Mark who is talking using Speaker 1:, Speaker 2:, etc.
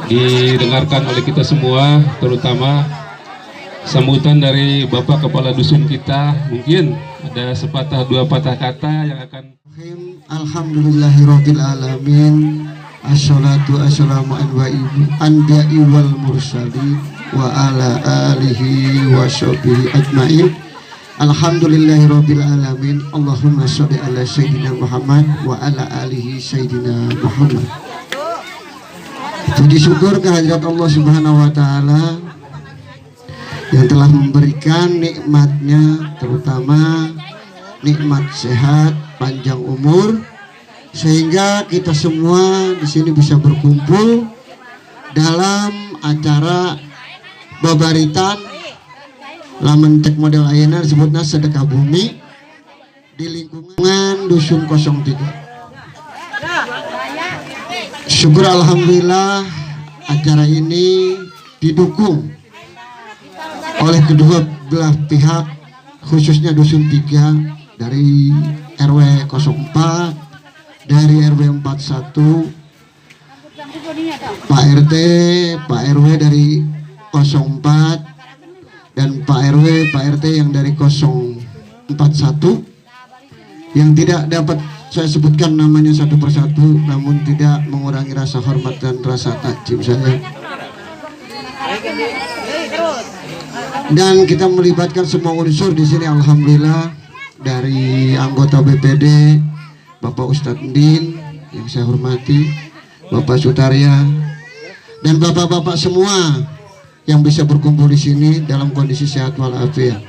Speaker 1: didengarkan oleh kita semua, terutama sambutan dari Bapak Kepala Dusun kita. Mungkin ada sepatah dua patah kata yang akan.
Speaker 2: Alhamdulillahirabbil alamin. Assalatu wassalamu ala anbiya'i wal mursalin wa ala alihi wa sahbihi ajmain. Alhamdulillahirabbil alamin. Allahumma sholli ala sayyidina Muhammad wa ala alihi sayyidina Muhammad. Puji syukur kehadirat Allah Subhanahu wa taala yang telah memberikan nikmatnya, terutama nikmat sehat, panjang umur, sehingga kita semua di sini bisa berkumpul dalam acara babaritan lamun tek model ayeuna disebutna sedekah bumi di lingkungan Dusun 03. Syukur alhamdulillah acara ini didukung oleh kedua belah pihak, khususnya Dusun 3 dari RW 04, dari RW 41, Pak RT, Pak RW dari 04, dan Pak RW, Pak RT yang dari 041, yang tidak dapat saya sebutkan namanya satu persatu, namun tidak mengurangi rasa hormat dan rasa takjub saya. Dan kita melibatkan semua unsur di sini, alhamdulillah, dari anggota BPD, Bapak Ustadz Ndin yang saya hormati, Bapak Sutarya, dan bapak-bapak semua yang bisa berkumpul di sini dalam kondisi sehat walafiat.